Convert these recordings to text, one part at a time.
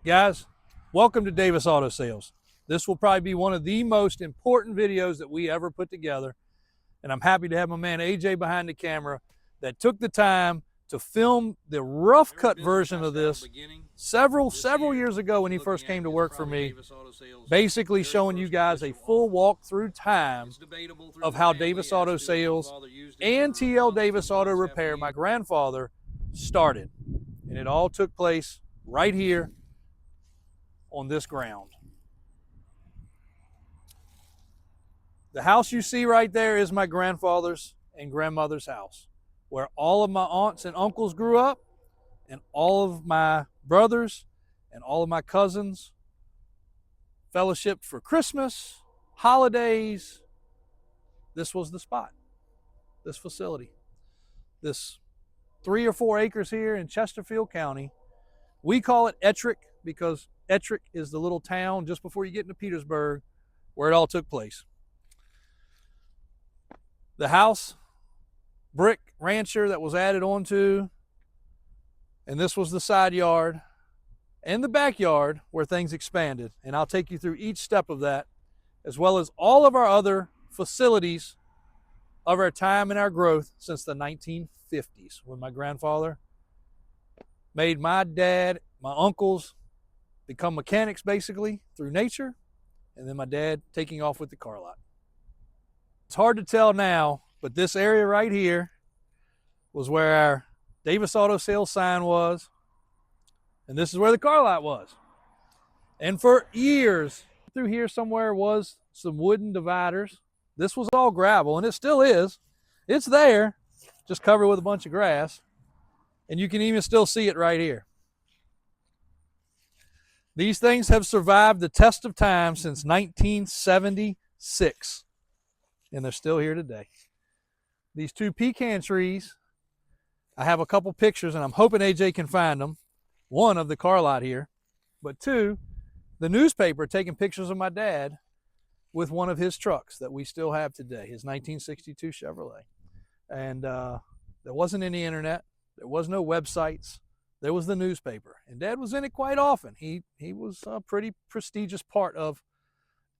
Guys, welcome to Davis Auto Sales. This will probably be one of the most important videos that we ever put together. And I'm happy to have my man AJ behind the camera that took the time to film the rough cut version of this several years ago when he first came to work for me, basically showing you guys a full walkthrough time of how Davis Auto Sales and TL Davis Auto Repair, my grandfather, started. And it all took place right here on this ground. The house you see right there is my grandfather's and grandmother's house, where all of my aunts and uncles grew up, and all of my brothers and all of my cousins fellowshiped for Christmas, holidays. This was the spot, this facility, this 3 or 4 acres here in Chesterfield County. We call it Etric because Etric is the little town just before you get into Petersburg where it all took place. The house, brick rancher that was added onto, and this was the side yard and the backyard where things expanded. And I'll take you through each step of that, as well as all of our other facilities of our time and our growth since the 1950s, when my grandfather made my dad, my uncles become mechanics basically through nature, and then my dad taking off with the car lot. It's hard to tell now, but this area right here was where our Davis Auto Sales sign was, and this is where the car lot was. And for years, through here somewhere was some wooden dividers. This was all gravel, and it still is. It's there, just covered with a bunch of grass, and you can even still see it right here. These things have survived the test of time since 1976, and they're still here today. These 2 pecan trees, I have a couple pictures, and I'm hoping AJ can find them. 1 of the car lot here, but 2, the newspaper taking pictures of my dad with one of his trucks that we still have today, his 1962 Chevrolet. And there wasn't any internet, there was no websites. There was the newspaper, and Dad was in it quite often. He was a pretty prestigious part of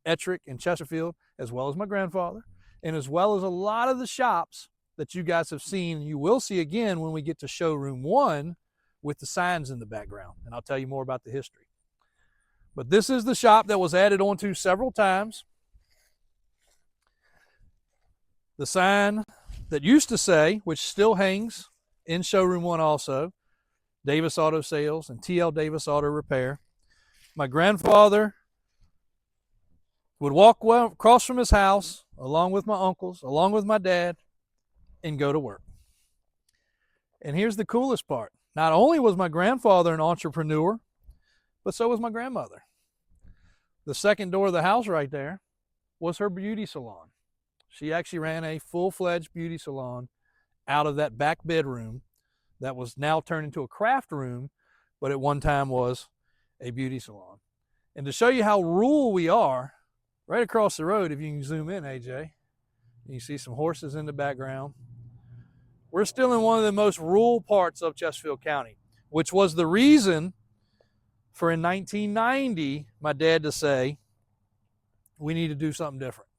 Etric and Chesterfield, as well as my grandfather, and as well as a lot of the shops that you guys have seen, and you will see again when we get to Showroom 1 with the signs in the background, and I'll tell you more about the history. But this is the shop that was added onto several times. The sign that used to say, which still hangs in Showroom 1 also, Davis Auto Sales and TL Davis Auto Repair. My grandfather would walk across from his house, along with my uncles, along with my dad, and go to work. And here's the coolest part. Not only was my grandfather an entrepreneur, but so was my grandmother. The second door of the house right there was her beauty salon. She actually ran a full-fledged beauty salon out of that back bedroom that was now turned into a craft room, but at one time was a beauty salon. And to show you how rural we are, right across the road, if you can zoom in, AJ, you see some horses in the background. We're still in one of the most rural parts of Chesterfield County, which was the reason for in 1990, my dad to say, we need to do something different.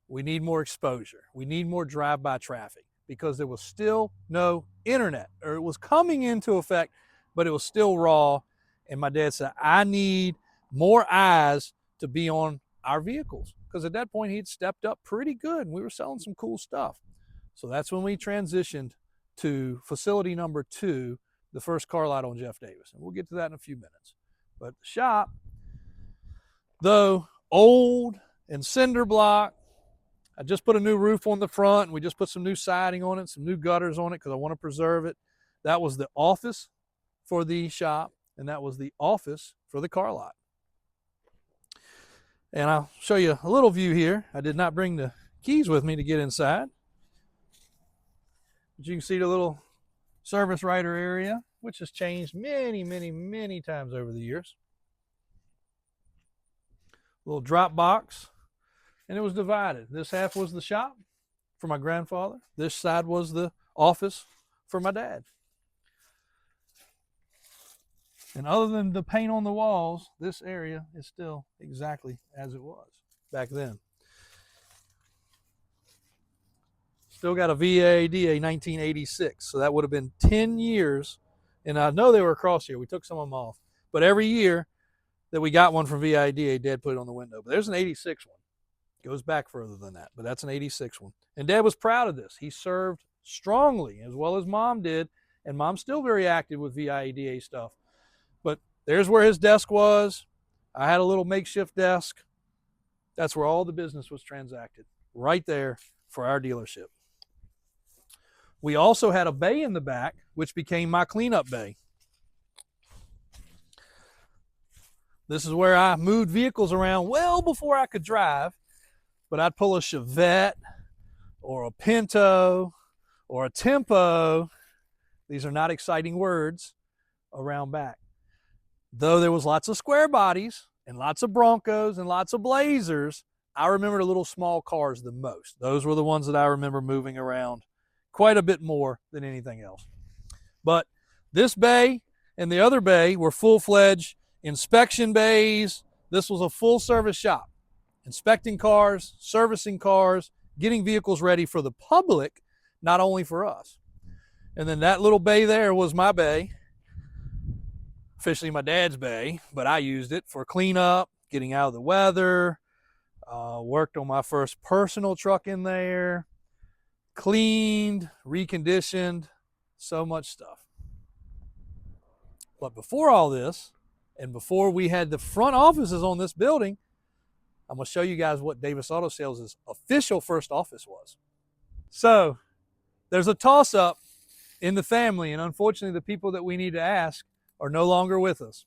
We need more exposure. We need more drive-by traffic, because there was still no internet, or it was coming into effect, but it was still raw. And my dad said, I need more eyes to be on our vehicles, because at that point he'd stepped up pretty good and we were selling some cool stuff. So that's when we transitioned to facility number 2, the first car lot on Jeff Davis. And we'll get to that in a few minutes. But the shop, though old and cinder block, I just put a new roof on the front, and we just put some new siding on it, some new gutters on it because I want to preserve it. That was the office for the shop, and that was the office for the car lot. And I'll show you a little view here. I did not bring the keys with me to get inside. But you can see the little service writer area, which has changed many times over the years. Little drop box. And it was divided. This half was the shop for my grandfather. This side was the office for my dad. And other than the paint on the walls, this area is still exactly as it was back then. Still got a VADA 1986, so that would have been 10 years. And I know they were across here. We took some of them off. But every year that we got one from VADA, Dad put it on the window. But there's an 86 one. Goes back further than that, but that's an 86 one. And Dad was proud of this. He served strongly, as well as Mom did. And Mom's still very active with VIEDA stuff. But there's where his desk was. I had a little makeshift desk. That's where all the business was transacted, right there for our dealership. We also had a bay in the back, which became my cleanup bay. This is where I moved vehicles around well before I could drive, but I'd pull a Chevette or a Pinto or a Tempo. These are not exciting words around back. Though there was lots of square bodies and lots of Broncos and lots of Blazers, I remember the little small cars the most. Those were the ones that I remember moving around quite a bit more than anything else. But this bay and the other bay were full-fledged inspection bays. This was a full-service shop, inspecting cars, servicing cars, getting vehicles ready for the public, not only for us. And then that little bay there was my bay, officially my dad's bay, but I used it for cleanup, getting out of the weather, worked on my first personal truck in there, cleaned, reconditioned, so much stuff. But before all this, and before we had the front offices on this building, I'm going to show you guys what Davis Auto Sales' official first office was. So there's a toss-up in the family, and unfortunately the people that we need to ask are no longer with us.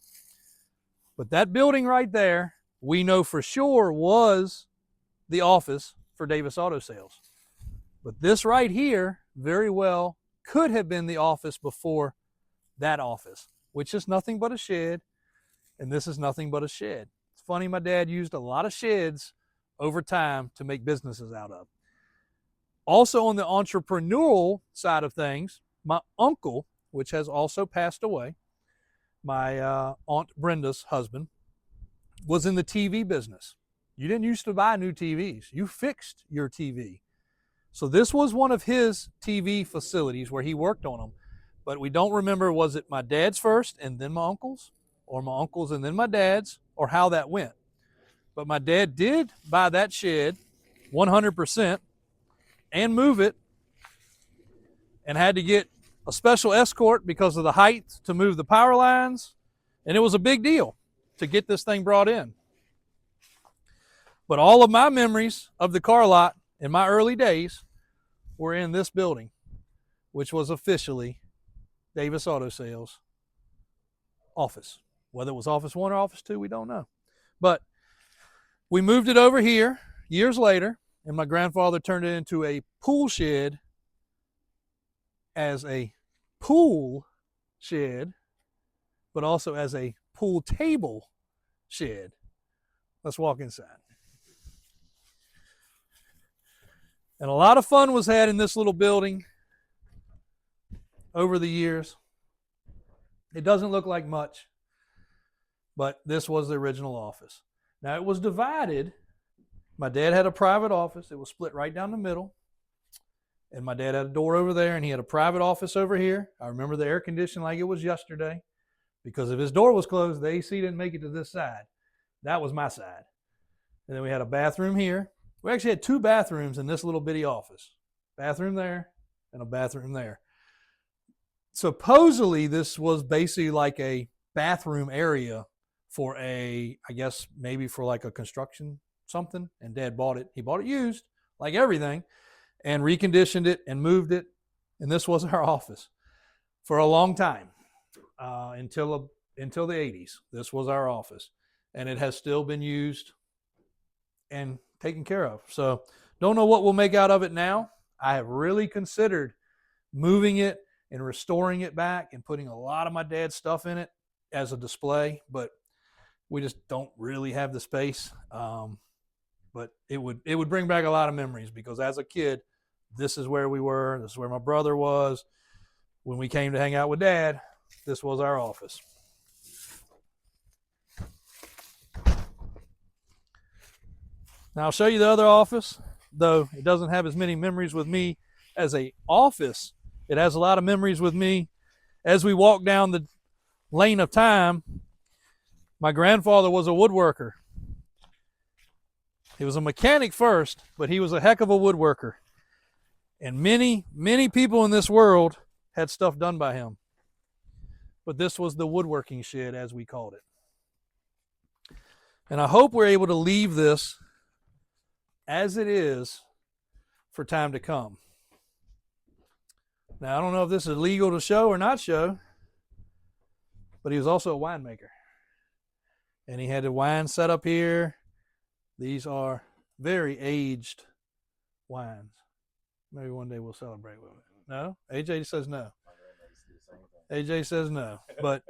But that building right there, we know for sure was the office for Davis Auto Sales. But this right here very well could have been the office before that office, which is nothing but a shed, and this is nothing but a shed. It's funny, my dad used a lot of sheds over time to make businesses out of. Also on the entrepreneurial side of things, my uncle, which has also passed away, my Aunt Brenda's husband, was in the TV business. You didn't used to buy new TVs. You fixed your TV. So this was one of his TV facilities where he worked on them. But we don't remember, was it my dad's first and then my uncle's, or my uncle's and then my dad's, or how that went. But my dad did buy that shed 100% and move it, and had to get a special escort because of the height to move the power lines. And it was a big deal to get this thing brought in. But all of my memories of the car lot in my early days were in this building, which was officially Davis Auto Sales office. Whether it was office 1 or office 2, we don't know. But we moved it over here years later, and my grandfather turned it into a pool shed as a pool shed, but also as a pool table shed. Let's walk inside. And a lot of fun was had in this little building over the years. It doesn't look like much, but this was the original office. Now it was divided. My dad had a private office. It was split right down the middle. And my dad had a door over there, and he had a private office over here. I remember the air conditioning like it was yesterday, because if his door was closed, the AC didn't make it to this side. That was my side. And then we had a bathroom here. We actually had 2 bathrooms in this little bitty office. Bathroom there and a bathroom there. Supposedly, this was basically like a bathroom area for I guess maybe for like a construction something. And Dad bought it. He bought it used, like everything, and reconditioned it and moved it. And this was our office for a long time, until the 80s. This was our office, and it has still been used and taken care of. So don't know what we'll make out of it now. I have really considered moving it and restoring it back and putting a lot of my dad's stuff in it as a display, but we just don't really have the space. But it would bring back a lot of memories, because as a kid, this is where we were. This is where my brother was. When we came to hang out with Dad, this was our office. Now I'll show you the other office, though it doesn't have as many memories with me as a office. It has a lot of memories with me as we walk down the lane of time. My grandfather was a woodworker. He was a mechanic first, but he was a heck of a woodworker. And many, many people in this world had stuff done by him. But this was the woodworking shed, as we called it. And I hope we're able to leave this as it is for time to come. Now, I don't know if this is legal to show or not show, but he was also a winemaker. And he had a wine set up here. These are very aged wines. Maybe one day we'll celebrate with it. No? AJ says no. AJ says no. But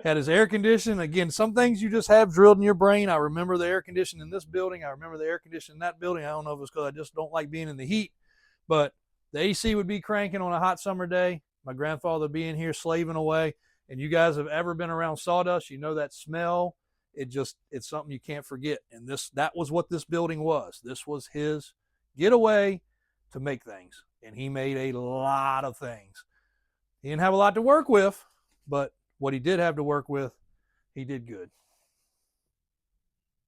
had his air conditioning. Again, some things you just have drilled in your brain. I remember the air conditioning in this building. I remember the air conditioning in that building. I don't know if it's because I just don't like being in the heat. But the AC would be cranking on a hot summer day. My grandfather would be in here slaving away. And you guys have ever been around sawdust, you know that smell. It's something you can't forget. And that was what this building was. This was his getaway to make things. And he made a lot of things. He didn't have a lot to work with, but what he did have to work with, he did good.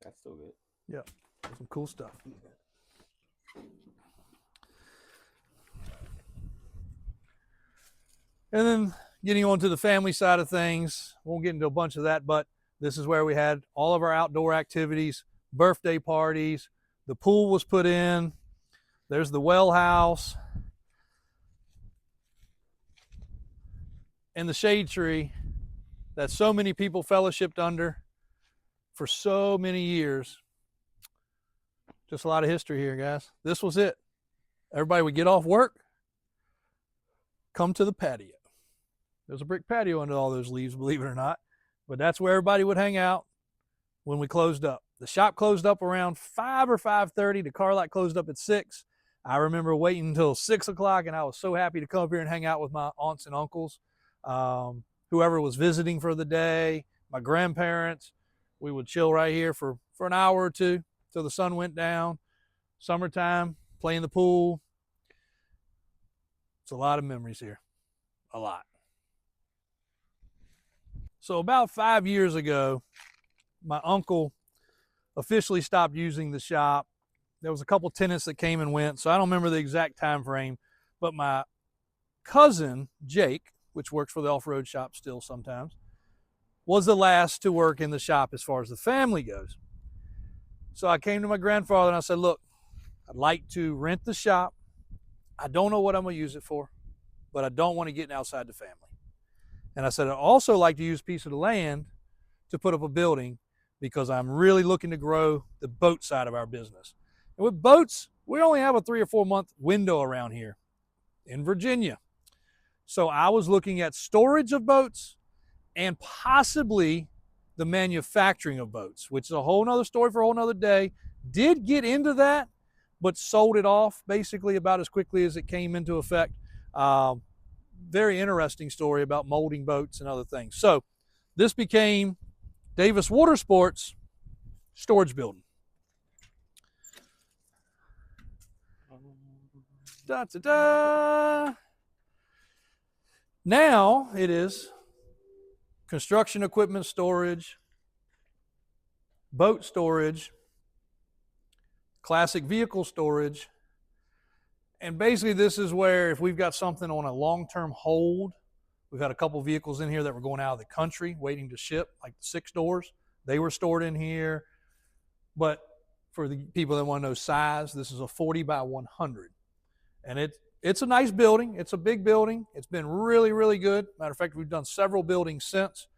That's still good. Yeah, some cool stuff. And then getting on to the family side of things, won't get into a bunch of that, but this is where we had all of our outdoor activities, birthday parties, the pool was put in, there's the well house, and the shade tree that so many people fellowshipped under for so many years. Just a lot of history here, guys. This was it. Everybody would get off work, come to the patio. There's a brick patio under all those leaves, believe it or not. But that's where everybody would hang out when we closed up. The shop closed up around 5 or 5:30. The car lot closed up at 6. I remember waiting until 6 o'clock, and I was so happy to come up here and hang out with my aunts and uncles. Whoever was visiting for the day, my grandparents. We would chill right here for an hour or two till the sun went down. Summertime, playing the pool. It's a lot of memories here. A lot. So about 5 years ago, my uncle officially stopped using the shop. There was a couple tenants that came and went, so I don't remember the exact time frame, but my cousin, Jake, which works for the off-road shop still sometimes, was the last to work in the shop as far as the family goes. So I came to my grandfather and I said, look, I'd like to rent the shop. I don't know what I'm going to use it for, but I don't want to get outside the family. And I said, I'd also like to use a piece of the land to put up a building because I'm really looking to grow the boat side of our business. And with boats, we only have a 3 or 4 month window around here in Virginia. So I was looking at storage of boats and possibly the manufacturing of boats, which is a whole nother story for a whole nother day. Did get into that, but sold it off basically about as quickly as it came into effect. Very interesting story about molding boats and other things. So this became Davis Water Sports storage building. Da, da, da. Now it is construction equipment storage, boat storage, classic vehicle storage. And basically this is where if we've got something on a long-term hold, we've had a couple vehicles in here that were going out of the country waiting to ship, like the 6 doors. They were stored in here. But for the people that want to know size, this is a 40 by 100. And it's a nice building. It's a big building. It's been really, really good. Matter of fact, we've done several buildings since.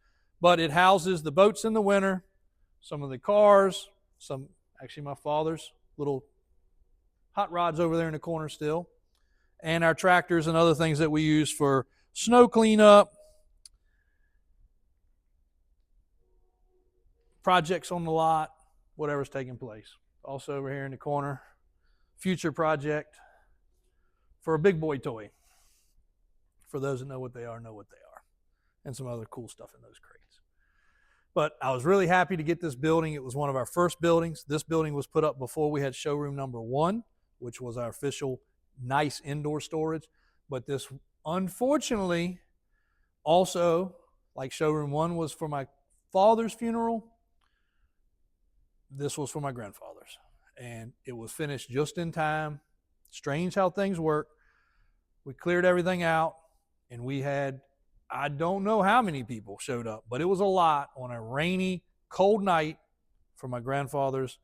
But it houses the boats in the winter, some of the cars, actually my father's little hot rods over there in the corner still, and our tractors and other things that we use for snow cleanup, projects on the lot, whatever's taking place. Also over here in the corner, future project for a big boy toy. For those that know what they are, and some other cool stuff in those crates. But I was really happy to get this building. It was one of our first buildings. This building was put up before we had showroom number 1, which was our official nice indoor storage. But this, unfortunately, also, like showroom 1 was for my father's funeral, this was for my grandfather's. And it was finished just in time. Strange how things work. We cleared everything out, and we had, I don't know how many people showed up, but it was a lot on a rainy, cold night for my grandfather's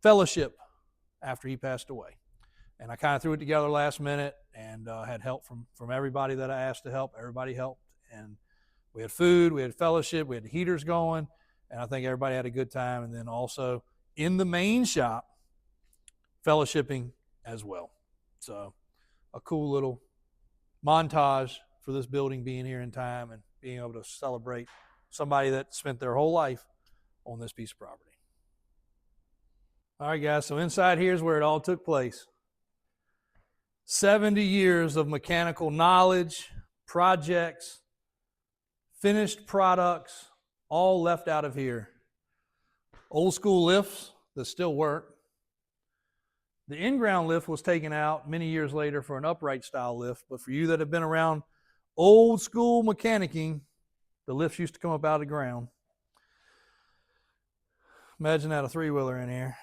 fellowship after he passed away. And I kind of threw it together last minute and had help from everybody that I asked to help. Everybody helped. And we had food, we had fellowship, we had heaters going, and I think everybody had a good time. And then also in the main shop, fellowshipping as well. So a cool little montage for this building being here in time and being able to celebrate somebody that spent their whole life on this piece of property. All right, guys, so inside here is where it all took place. 70 years of mechanical knowledge, projects, finished products, all left out of here. Old school lifts that still work. The in-ground lift was taken out many years later for an upright style lift, but for you that have been around old school mechanicking, the lifts used to come up out of the ground. Imagine that, a three-wheeler in here.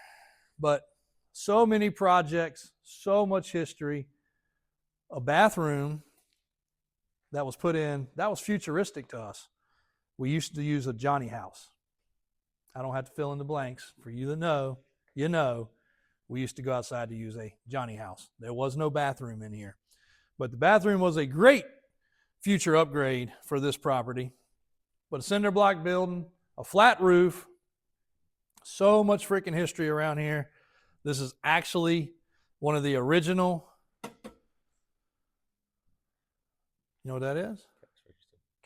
But so many projects, so much history. A bathroom that was put in, that was futuristic to us. We used to use a Johnny house. I don't have to fill in the blanks. For you that know, you know, we used to go outside to use a Johnny house. There was no bathroom in here. But the bathroom was a great future upgrade for this property. But a cinder block building, a flat roof, so much freaking history around here. This is actually one of the original, you know what that is?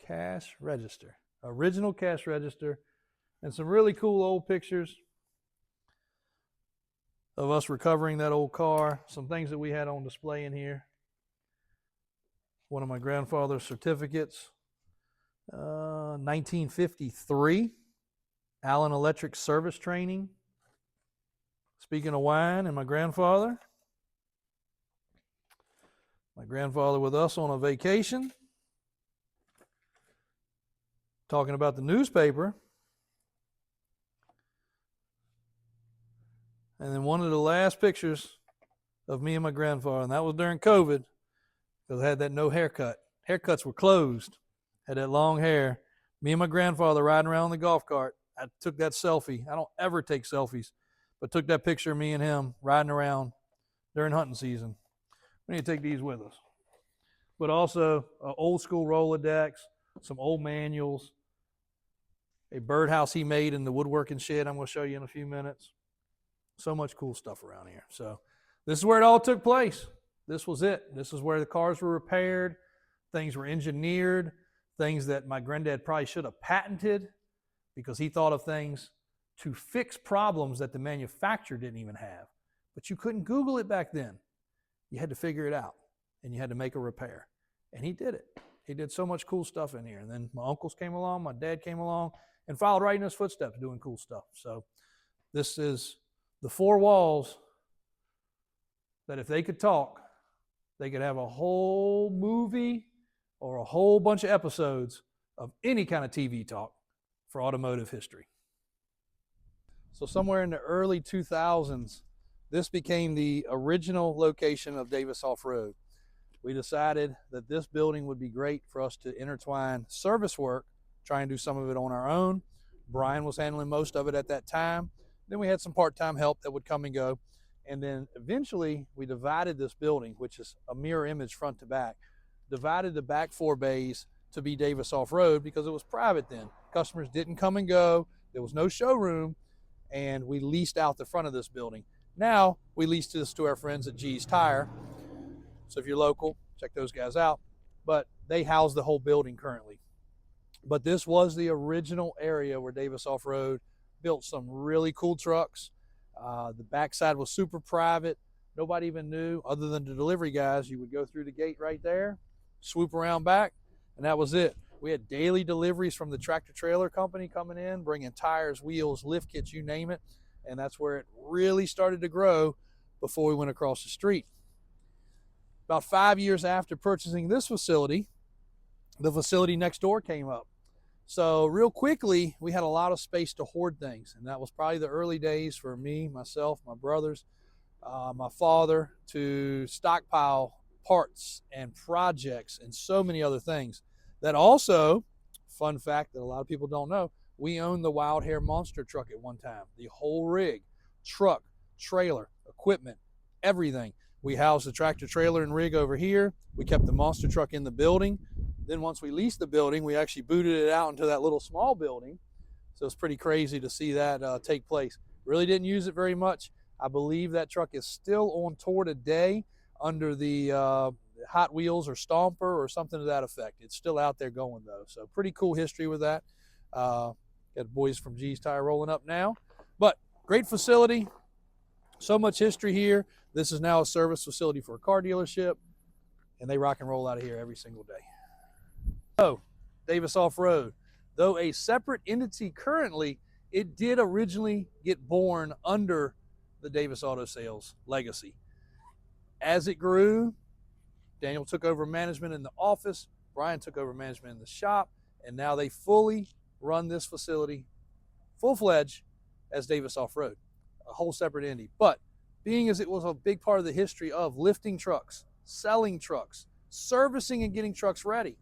Cash register. Original cash register. And some really cool old pictures of us recovering that old car. Some things that we had on display in here. One of my grandfather's certificates. 1953. Allen Electric service training. Speaking of wine and my grandfather with us on a vacation, talking about the newspaper. And then one of the last pictures of me and my grandfather, and that was during COVID, because I had that no haircut. Haircuts were closed. Had that long hair. Me and my grandfather riding around in the golf cart. I took that selfie. I don't ever take selfies, but took that picture of me and him riding around during hunting season. We need to take these with us. But also old school Rolodex, some old manuals, a birdhouse he made in the woodworking shed I'm going to show you in a few minutes. So much cool stuff around here. So this is where it all took place. This was it. This is where the cars were repaired, things were engineered, things that my granddad probably should have patented because he thought of things to fix problems that the manufacturer didn't even have. But you couldn't Google it back then. You had to figure it out, and you had to make a repair. And he did it. He did so much cool stuff in here. And then my uncles came along, my dad came along, and followed right in his footsteps doing cool stuff. So this is the four walls that if they could talk, they could have a whole movie or a whole bunch of episodes of any kind of TV talk for automotive history. So somewhere in the early 2000s, this became the original location of Davis Off-Road. We decided that this building would be great for us to intertwine service work, try and do some of it on our own. Brian was handling most of it at that time. Then we had some part-time help that would come and go. And then eventually we divided this building, which is a mirror image front to back, divided the back 4 bays to be Davis Off-Road because it was private then. Customers didn't come and go. There was no showroom, and we leased out the front of this building. Now we lease this to our friends at G's Tire. So if you're local, check those guys out. But they house the whole building currently. But this was the original area where Davis Off-Road built some really cool trucks. The backside was super private. Nobody even knew, other than the delivery guys. You would go through the gate right there, swoop around back, and that was it. We had daily deliveries from the tractor trailer company coming in, bringing tires, wheels, lift kits, you name it. And that's where it really started to grow before we went across the street. About 5 years after purchasing this facility, the facility next door came up. So real quickly, we had a lot of space to hoard things. And that was probably the early days for me, myself, my brothers, my father, to stockpile parts and projects and so many other things. That also, fun fact that a lot of people don't know, we owned the Wild Hair monster truck at one time. The whole rig, truck, trailer, equipment, everything. We housed the tractor trailer and rig over here. We kept the monster truck in the building. Then once we leased the building, we actually booted it out into that little small building. So it's pretty crazy to see that take place. Really didn't use it very much. I believe that truck is still on tour today under the Hot Wheels or Stomper or something to that effect. It's still out there going though. So pretty cool history with that. Got boys from G's Tire rolling up now. But great facility. So much history here. This is now a service facility for a car dealership. And they rock and roll out of here every single day. So, Davis Off-Road, though a separate entity currently, it did originally get born under the Davis Auto Sales legacy. As it grew, Daniel took over management in the office, Brian took over management in the shop, and now they fully run this facility full-fledged as Davis Off-Road, a whole separate entity. But being as it was a big part of the history of lifting trucks, selling trucks, servicing and getting trucks ready,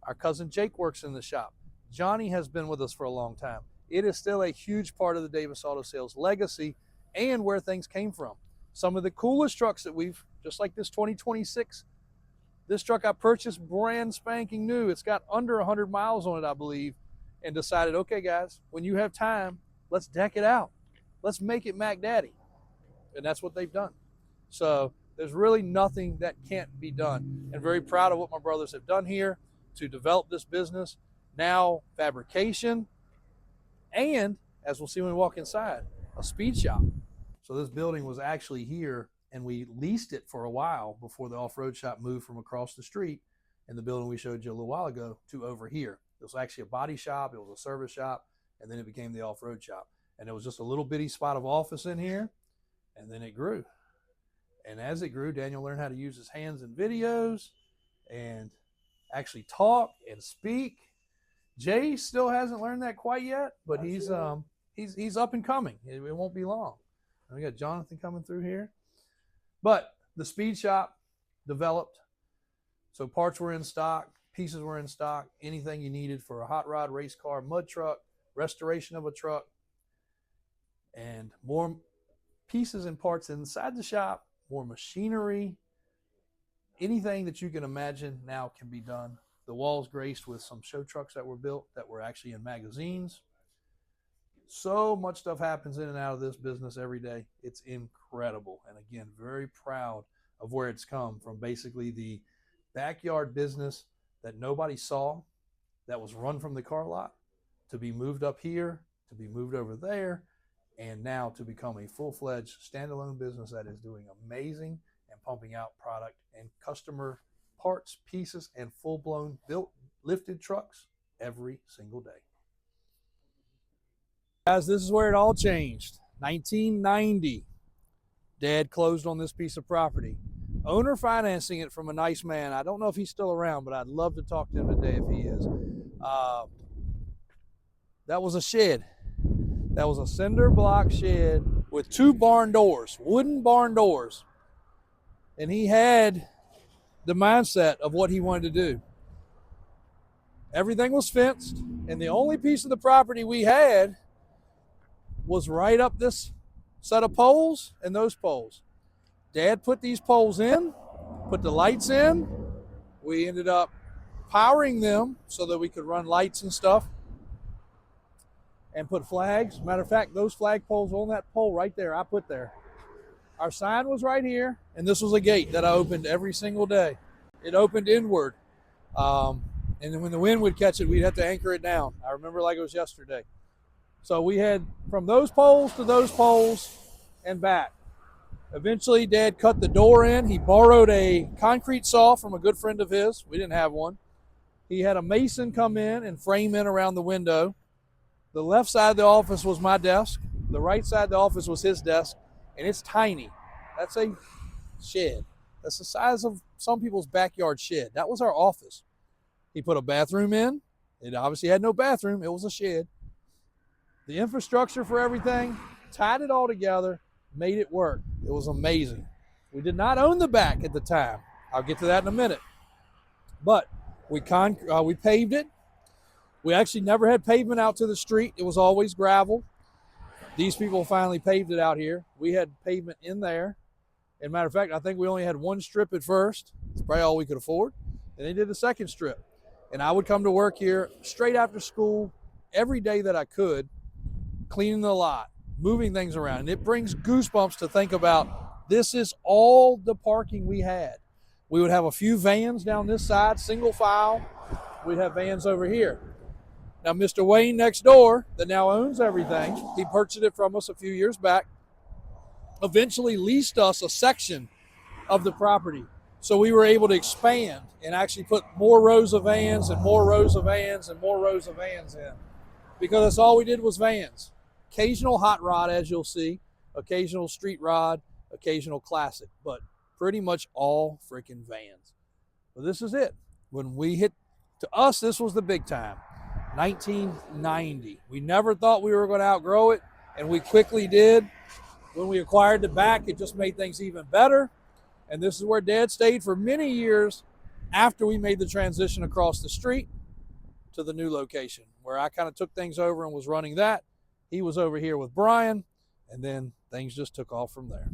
our cousin Jake works in the shop. Johnny has been with us for a long time. It is still a huge part of the Davis Auto Sales legacy and where things came from. Some of the coolest trucks that we've, just like this 2026, this truck I purchased brand spanking new. It's got under 100 miles on it, I believe, and decided, okay guys, when you have time, let's deck it out. Let's make it Mac Daddy. And that's what they've done. So there's really nothing that can't be done. And very proud of what my brothers have done here to develop this business. Now fabrication, and as we'll see when we walk inside, a speed shop. So this building was actually here and we leased it for a while before the off-road shop moved from across the street in the building we showed you a little while ago to over here. It was actually a body shop, it was a service shop, and then it became the off-road shop. And it was just a little bitty spot of office in here, and then it grew. And as it grew, Daniel learned how to use his hands in videos and actually talk and speak. Jay still hasn't learned that quite yet, but he's up and coming. It won't be long. We got Jonathan coming through here. But the speed shop developed. So parts were in stock, pieces were in stock, anything you needed for a hot rod, race car, mud truck, restoration of a truck, and more pieces and parts inside the shop, more machinery. Anything that you can imagine now can be done. The walls graced with some show trucks that were built that were actually in magazines. So much stuff happens in and out of this business every day. It's incredible. And again, very proud of where it's come from. Basically the backyard business that nobody saw, that was run from the car lot, to be moved up here, to be moved over there, and now to become a full-fledged standalone business that is doing amazing and pumping out product and customer parts, pieces, and full-blown built lifted trucks every single day. Guys, this is where it all changed. 1990, Dad closed on this piece of property. Owner financing it from a nice man. I don't know if he's still around, but I'd love to talk to him today if he is. That was a shed. That was a cinder block shed with 2 barn doors, wooden barn doors. And he had the mindset of what he wanted to do. Everything was fenced, and the only piece of the property we had was right up this set of poles and those poles. Dad put these poles in, put the lights in. We ended up powering them so that we could run lights and stuff and put flags. Matter of fact, those flag poles on that pole right there, I put there. Our sign was right here, and this was a gate that I opened every single day. It opened inward. And then when the wind would catch it, we'd have to anchor it down. I remember like it was yesterday. So we had from those poles to those poles and back. Eventually, Dad cut the door in. He borrowed a concrete saw from a good friend of his. We didn't have one. He had a mason come in and frame in around the window. The left side of the office was my desk. The right side of the office was his desk, and it's tiny. That's a shed. That's the size of some people's backyard shed. That was our office. He put a bathroom in. It obviously had no bathroom. It was a shed. The infrastructure for everything, tied it all together, made it work. It was amazing. We did not own the back at the time. I'll get to that in a minute. But we paved it. We actually never had pavement out to the street. It was always gravel. These people finally paved it out here. We had pavement in there. As a matter of fact, I think we only had one strip at first. It's probably all we could afford. And they did the second strip. And I would come to work here straight after school every day that I could, cleaning the lot, moving things around. And it brings goosebumps to think about this is all the parking we had. We would have a few vans down this side, single file. We'd have vans over here. Now, Mr. Wayne next door, that now owns everything, he purchased it from us a few years back, eventually leased us a section of the property. So we were able to expand and actually put more rows of vans and more rows of vans and more rows of vans in. Because that's all we did was vans. Occasional hot rod, as you'll see, occasional street rod, occasional classic, but pretty much all freaking vans. But this is it. When we hit, to us, this was the big time. 1990. We never thought we were going to outgrow it, and we quickly did. When we acquired the back, it just made things even better. And this is where Dad stayed for many years after we made the transition across the street to the new location, where I kind of took things over and was running that. He was over here with Brian, and then things just took off from there.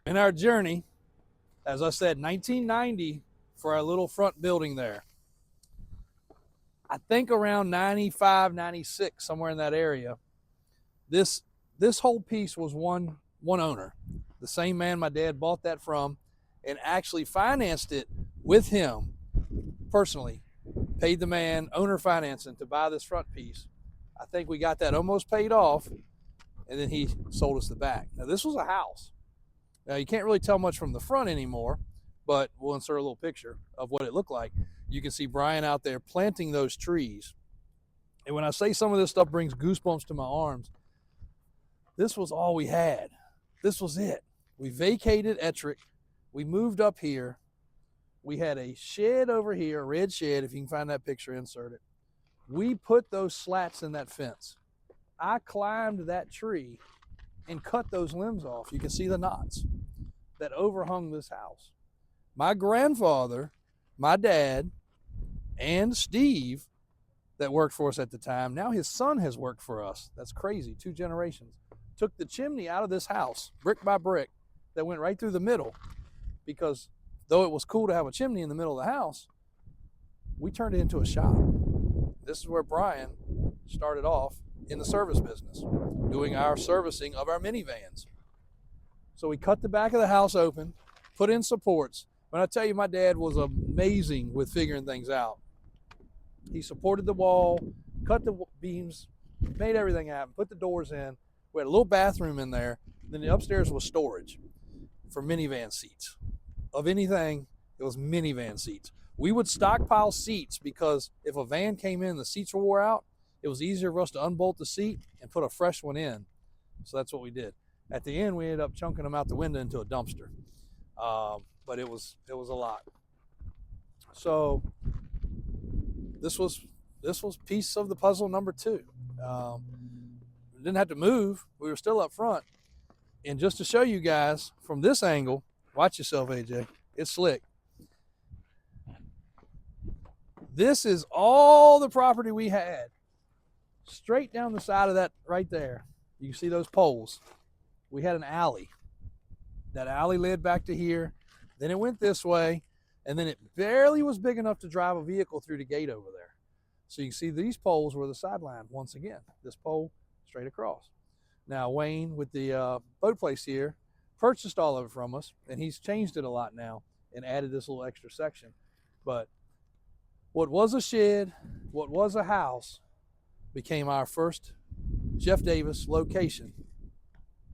In our journey, as I said, 1990 for our little front building there. I think around 95, 96, somewhere in that area, this whole piece was one owner. The same man my dad bought that from and actually financed it with him personally. Paid the man owner financing to buy this front piece. I think we got that almost paid off, and then he sold us the back. Now, this was a house. Now, you can't really tell much from the front anymore, but we'll insert a little picture of what it looked like. You can see Brian out there planting those trees. And when I say some of this stuff brings goosebumps to my arms, this was all we had. This was it. We vacated Etric. We moved up here. We had a shed over here, a red shed. If you can find that picture, insert it. We put those slats in that fence. I climbed that tree and cut those limbs off. You can see the knots that overhung this house. My grandfather, my dad, and Steve, that worked for us at the time, now his son has worked for us. That's crazy, 2 generations. Took the chimney out of this house, brick by brick, that went right through the middle, because though it was cool to have a chimney in the middle of the house, we turned it into a shop. This is where Brian started off in the service business, doing our servicing of our minivans. So we cut the back of the house open, put in supports. When I tell you, my dad was amazing with figuring things out. He supported the wall, cut the beams, made everything happen, put the doors in. We had a little bathroom in there. Then the upstairs was storage for minivan seats. Of anything, it was minivan seats. We would stockpile seats because if a van came in, the seats were wore out, it was easier for us to unbolt the seat and put a fresh one in. So that's what we did. At the end, we ended up chunking them out the window into a dumpster. But it was a lot. So this was piece of the puzzle number 2. We didn't have to move. We were still up front. And just to show you guys from this angle, watch yourself, AJ. It's slick. This is all the property we had. Straight down the side of that right there. You can see those poles. We had an alley. That alley led back to here. Then it went this way. And then it barely was big enough to drive a vehicle through the gate over there. So you can see these poles were the sideline once again. This pole straight across. Now Wayne, with the boat place here, purchased all of it from us, and he's changed it a lot now and added this little extra section. But what was a shed, what was a house, became our first Jeff Davis location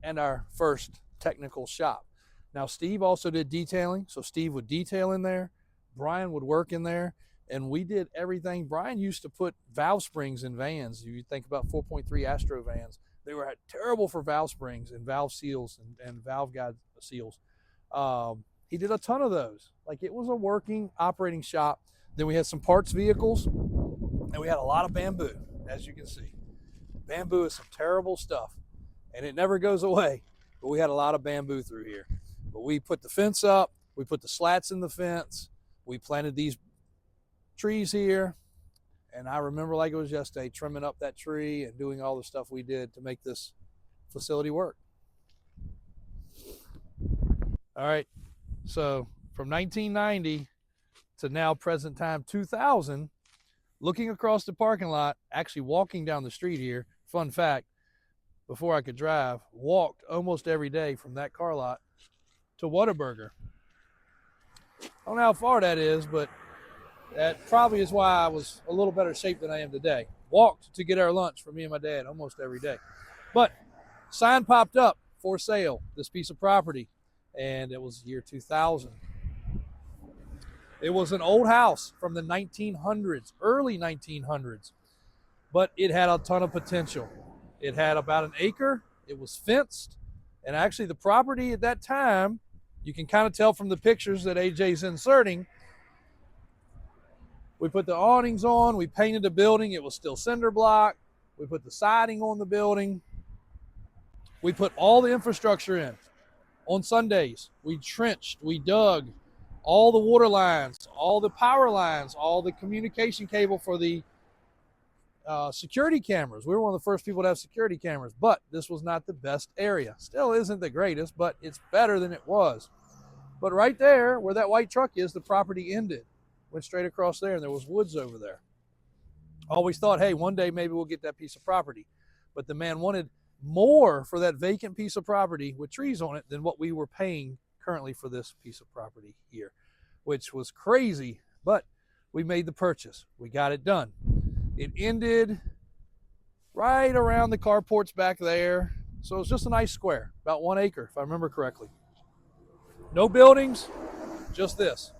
and our first technical shop. Now Steve also did detailing, so Steve would detail in there, Brian would work in there, And we did everything. Brian used to put valve springs in vans. You think about 4.3 Astro vans. They were terrible for valve springs and valve seals and valve guide seals. He did a ton of those. Like, it was a working operating shop. Then we had some parts vehicles, and we had a lot of bamboo, as you can see. Bamboo is some terrible stuff, and it never goes away. But we had a lot of bamboo through here. But we put the fence up. We put the slats in the fence. We planted these trees here. And I remember like it was yesterday, trimming up that tree and doing all the stuff we did to make this facility work. All right, so from 1990 to now present time 2000, looking across the parking lot, actually walking down the street here, fun fact, before I could drive, walked almost every day from that car lot to Whataburger. I don't know how far that is, but that probably is why I was a little better shape than I am today. Walked to get our lunch for me and my dad almost every day. But sign popped up, for sale, this piece of property, and it was year 2000. It was an old house from the 1900s, early 1900s, but it had a ton of potential. It had about an acre. It was fenced, and actually the property at that time, you can kind of tell from the pictures that AJ's inserting. We put the awnings on, we painted the building, it was still cinder block. We put the siding on the building. We put all the infrastructure in. On Sundays, we trenched, we dug all the water lines, all the power lines, all the communication cable for the security cameras. We were one of the first people to have security cameras, but this was not the best area. Still isn't the greatest, but it's better than it was. But right there, where that white truck is, the property ended. Went straight across there, and there was woods over there. Always thought, hey, one day maybe we'll get that piece of property. But the man wanted more for that vacant piece of property with trees on it than what we were paying currently for this piece of property here, which was crazy, but we made the purchase. We got it done. It ended right around the carports back there. So it was just a nice square, about 1 acre, if I remember correctly. No buildings, just this.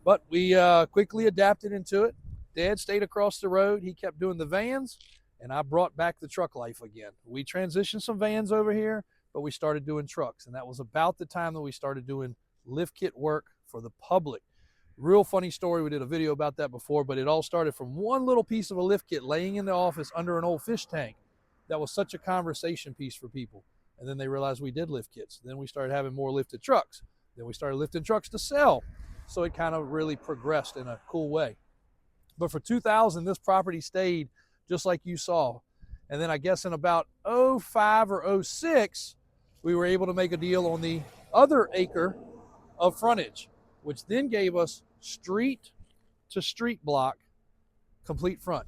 But we quickly adapted into it. Dad stayed across the road. He kept doing the vans, and I brought back the truck life again. We transitioned some vans over here, but we started doing trucks, and that was about the time that we started doing lift kit work for the public. Real funny story. We did a video about that before, but it all started from one little piece of a lift kit laying in the office under an old fish tank. That was such a conversation piece for people. And then they realized we did lift kits. Then we started having more lifted trucks. Then we started lifting trucks to sell. So it kind of really progressed in a cool way. But for 2000, this property stayed just like you saw. And then I guess in about 05 or 06, we were able to make a deal on the other acre of frontage, which then gave us street to street block, complete front.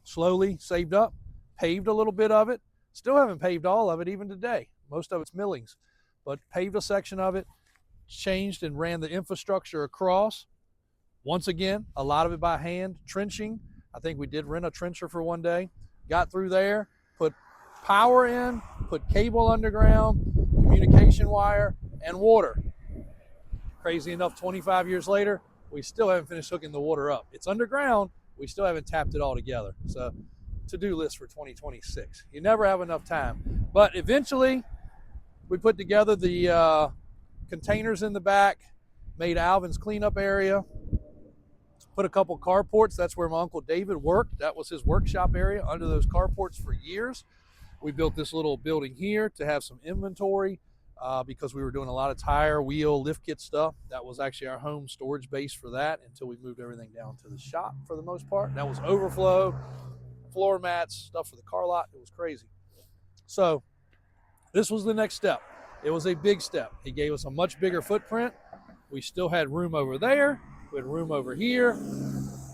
Slowly saved up, paved a little bit of it. Still haven't paved all of it even today. Most of it's millings, but paved a section of it, changed and ran the infrastructure across. Once again, a lot of it by hand, trenching. I think we did rent a trencher for one day. Got through there, put power in, put cable underground, communication wire, and water. Crazy enough, 25 years later, we still haven't finished hooking the water up. It's underground, we still haven't tapped it all together. So, to-do list for 2026. You never have enough time. But eventually, we put together the containers in the back, made Alvin's cleanup area, put a couple carports. That's where my Uncle David worked. That was his workshop area under those carports for years. We built this little building here to have some inventory because we were doing a lot of tire, wheel, lift kit stuff. That was actually our home storage base for that until we moved everything down to the shop for the most part. That was overflow, floor mats, stuff for the car lot. It was crazy. So this was the next step. It was a big step. He gave us a much bigger footprint. We still had room over there. We had room over here.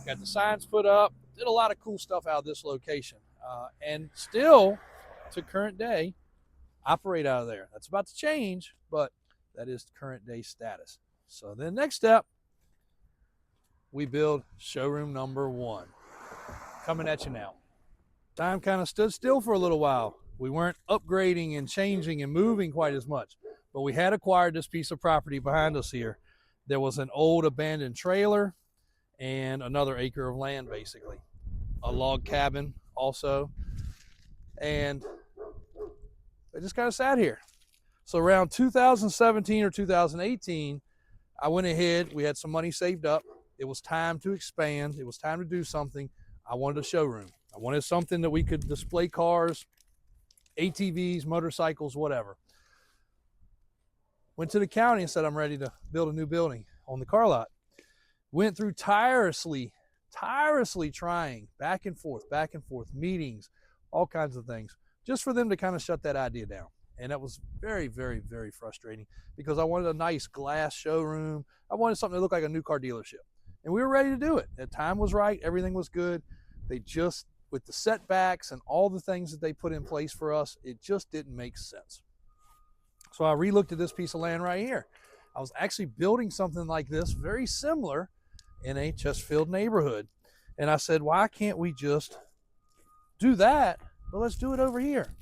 Got the signs put up. Did a lot of cool stuff out of this location. And still, to current day, operate out of there. That's about to change, but that is the current day status. So then next step, we build showroom number 1. Coming at you now. Time kind of stood still for a little while. We weren't upgrading and changing and moving quite as much, but we had acquired this piece of property behind us here. There was an old abandoned trailer, and another acre of land, basically. A log cabin also. And I just kind of sat here. So around 2017 or 2018, I went ahead, we had some money saved up. It was time to expand. It was time to do something. I wanted a showroom. I wanted something that we could display cars, ATVs, motorcycles, whatever. Went to the county and said, I'm ready to build a new building on the car lot. Went through tirelessly trying back and forth, meetings, all kinds of things, just for them to kind of shut that idea down. And that was very, very, very frustrating because I wanted a nice glass showroom. I wanted something that looked like a new car dealership. And we were ready to do it. The time was right. Everything was good. They just, with the setbacks and all the things that they put in place for us, it just didn't make sense. So I re-looked at this piece of land right here. I was actually building something like this, very similar, in a Chesterfield neighborhood. And I said, why can't we just do that? Well, let's do it over here.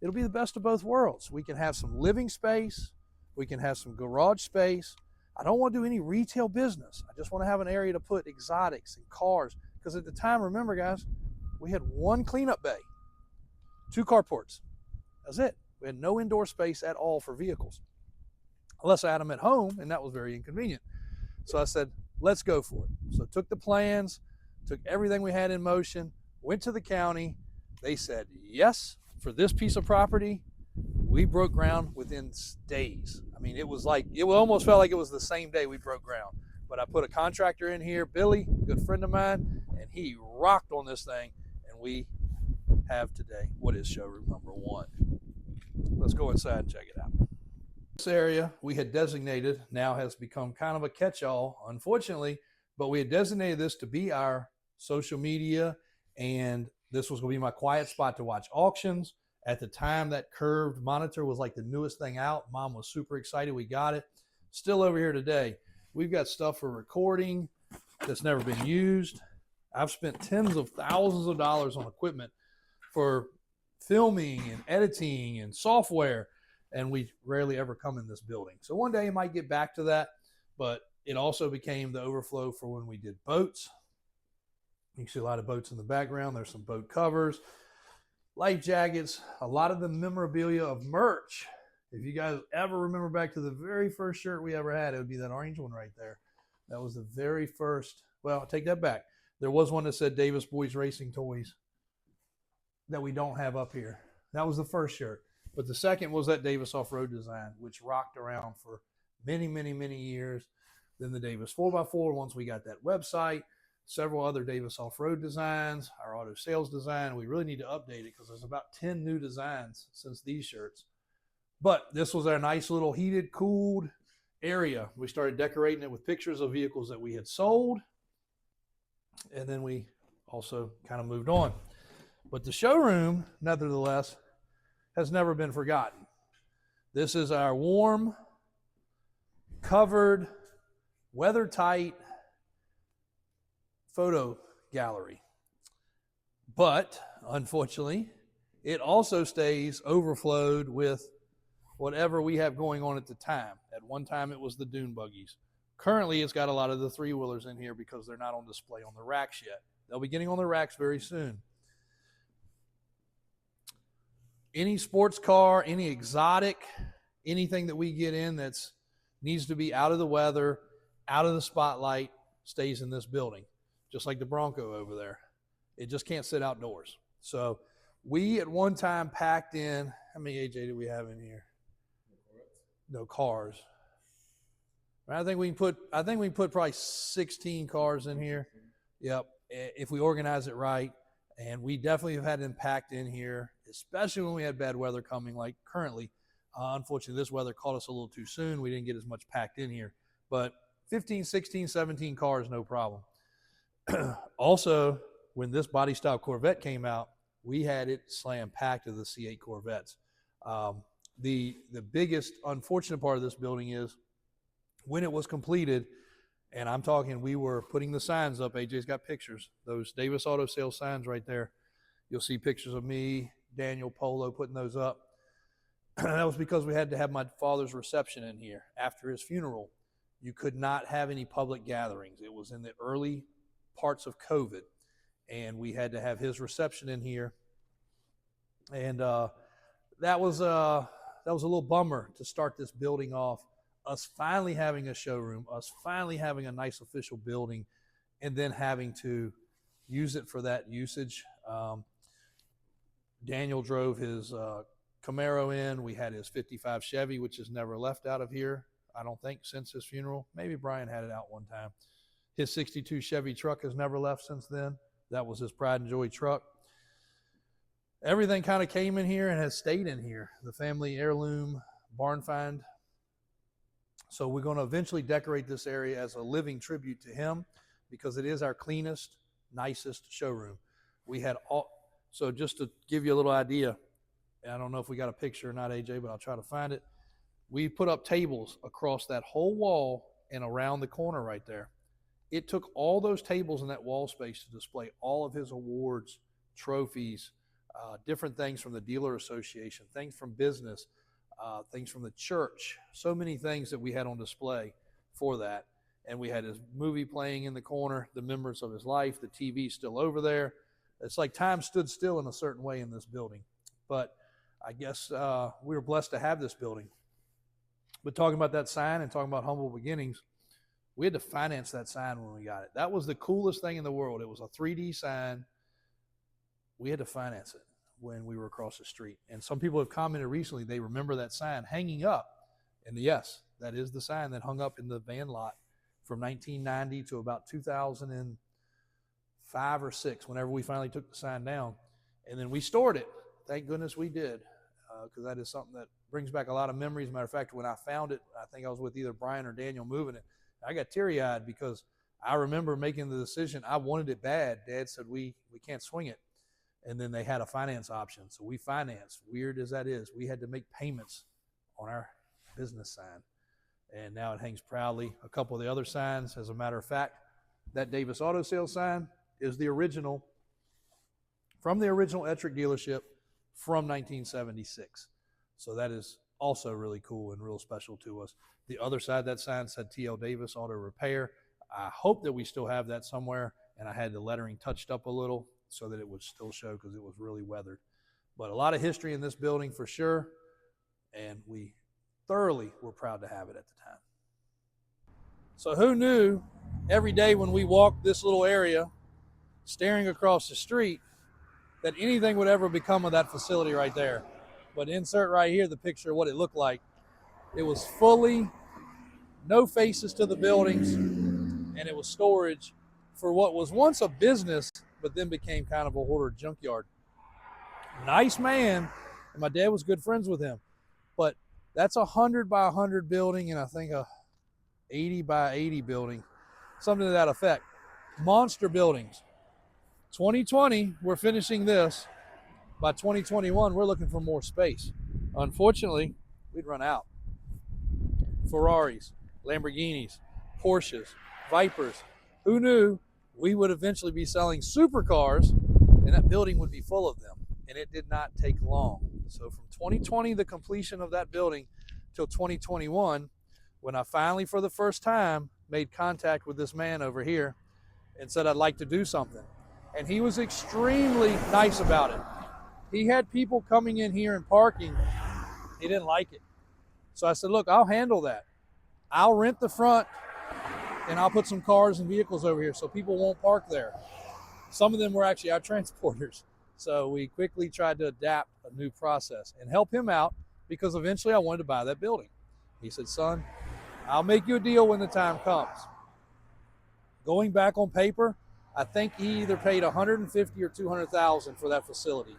It'll be the best of both worlds. We can have some living space. We can have some garage space. I don't want to do any retail business. I just want to have an area to put exotics and cars. Because at the time, remember guys, we had one cleanup bay, 2 carports. That's it. We had no indoor space at all for vehicles. Unless I had them at home, and that was very inconvenient. So I said, let's go for it. So took the plans, took everything we had in motion, went to the county. They said, yes, for this piece of property. We broke ground within days. I mean, it was like, it almost felt like it was the same day we broke ground. But I put a contractor in here, Billy, a good friend of mine, and he rocked on this thing. And we have today what is showroom number 1. Let's go inside and check it out. This area we had designated now has become kind of a catch-all, unfortunately, but we had designated this to be our social media, and this was going to be my quiet spot to watch auctions. At the time, that curved monitor was like the newest thing out. Mom was super excited. We got it. Still over here today. We've got stuff for recording that's never been used. I've spent tens of thousands of dollars on equipment for filming and editing and software, and we rarely ever come in this building. So one day you might get back to that, but it also became the overflow for when we did boats. You can see a lot of boats in the background. There's some boat covers, life jackets, a lot of the memorabilia of merch. If you guys ever remember back to the very first shirt we ever had, it would be that orange one right there. That was the very first. Well, I'll take that back. There was one that said Davis Boys Racing Toys that we don't have up here. That was the first shirt. But the second was that Davis Off-Road design, which rocked around for many, many, many years. Then the Davis 4x4, once we got that website, several other Davis Off-Road designs, our auto sales design. We really need to update it because there's about 10 new designs since these shirts. But this was our nice little heated, cooled area. We started decorating it with pictures of vehicles that we had sold. And then we also kind of moved on. But the showroom, nevertheless, has never been forgotten. This is our warm, covered, weather-tight photo gallery. But, unfortunately, it also stays overflowed with whatever we have going on at the time. At one time, it was the dune buggies. Currently, it's got a lot of the 3-wheelers in here because they're not on display on the racks yet. They'll be getting on the racks very soon. Any sports car, any exotic, anything that we get in that's needs to be out of the weather, out of the spotlight, stays in this building. Just like the Bronco over there. It just can't sit outdoors. So we at one time packed in, how many AJ do we have in here? No cars. I think we can put probably 16 cars in here. Yep, if we organize it right. And we definitely have had them packed in here, especially when we had bad weather coming like currently. Unfortunately, this weather caught us a little too soon. We didn't get as much packed in here. But 15, 16, 17 cars, no problem. Also, when this body style Corvette came out, we had it slam packed to the C8 Corvettes. The biggest unfortunate part of this building is when it was completed, and I'm talking, we were putting the signs up. AJ's got pictures. Those Davis Auto Sales signs right there. You'll see pictures of me, Daniel, Polo putting those up. That was because we had to have my father's reception in here after his funeral. You could not have any public gatherings. It was in the early parts of COVID, and we had to have his reception in here, and that was a little bummer to start this building off. Us finally having a showroom, us finally having a nice official building, and then having to use it for that usage. Daniel drove his Camaro in. We had his 55 Chevy, which has never left out of here, I don't think, since his funeral. Maybe Brian had it out one time. His 62 Chevy truck has never left since then. That was his pride and joy truck. Everything kind of came in here and has stayed in here. The family heirloom barn find. So we're going to eventually decorate this area as a living tribute to him, because it is our cleanest, nicest showroom. We had all, so just to give you a little idea, I don't know if we got a picture or not, AJ, but I'll try to find it. We put up tables across that whole wall and around the corner right there. It took all those tables in that wall space to display all of his awards, trophies, different things from the dealer association, things from business, things from the church, so many things that we had on display for that. And we had his movie playing in the corner, the members of his life, the TV still over there. It's like time stood still in a certain way in this building. But I guess we were blessed to have this building. But talking about that sign and talking about humble beginnings, we had to finance that sign when we got it. That was the coolest thing in the world. It was a 3D sign. We had to finance it when we were across the street. And some people have commented recently, they remember that sign hanging up. And yes, that is the sign that hung up in the van lot from 1990 to about 2005 or 6, whenever we finally took the sign down. And then we stored it. Thank goodness we did, because that is something that brings back a lot of memories. Matter of fact, when I found it, I think I was with either Brian or Daniel moving it. I got teary-eyed because I remember making the decision. I wanted it bad. Dad said, we can't swing it. And then they had a finance option. So we financed. Weird as that is, we had to make payments on our business sign. And now it hangs proudly. A couple of the other signs, as a matter of fact, that Davis Auto Sales sign is the original, from the original Etric dealership from 1976. So that is also really cool and real special to us. The other side of that sign said TL Davis Auto Repair. I hope that we still have that somewhere, and I had the lettering touched up a little so that it would still show, because it was really weathered. But a lot of history in this building for sure, and we thoroughly were proud to have it at the time. So who knew every day when we walked this little area, staring across the street, that anything would ever become of that facility right there. But insert right here the picture of what it looked like. It was fully, no faces to the buildings, and it was storage for what was once a business, but then became kind of a hoarder junkyard. Nice man, and my dad was good friends with him. But that's a 100 by 100 building, and I think a 80 by 80 building, something to that effect. Monster buildings. 2020, we're finishing this. By 2021, we're looking for more space. Unfortunately, we'd run out. Ferraris, Lamborghinis, Porsches, Vipers. Who knew we would eventually be selling supercars, and that building would be full of them? And it did not take long. So from 2020, the completion of that building, till 2021, when I finally, for the first time, made contact with this man over here and said I'd like to do something. And he was extremely nice about it. He had people coming in here and parking. He didn't like it. So I said, look, I'll handle that. I'll rent the front, and I'll put some cars and vehicles over here so people won't park there. Some of them were actually our transporters. So we quickly tried to adapt a new process and help him out, because eventually I wanted to buy that building. He said, son, I'll make you a deal when the time comes. Going back on paper, I think he either paid $150,000 or $200,000 for that facility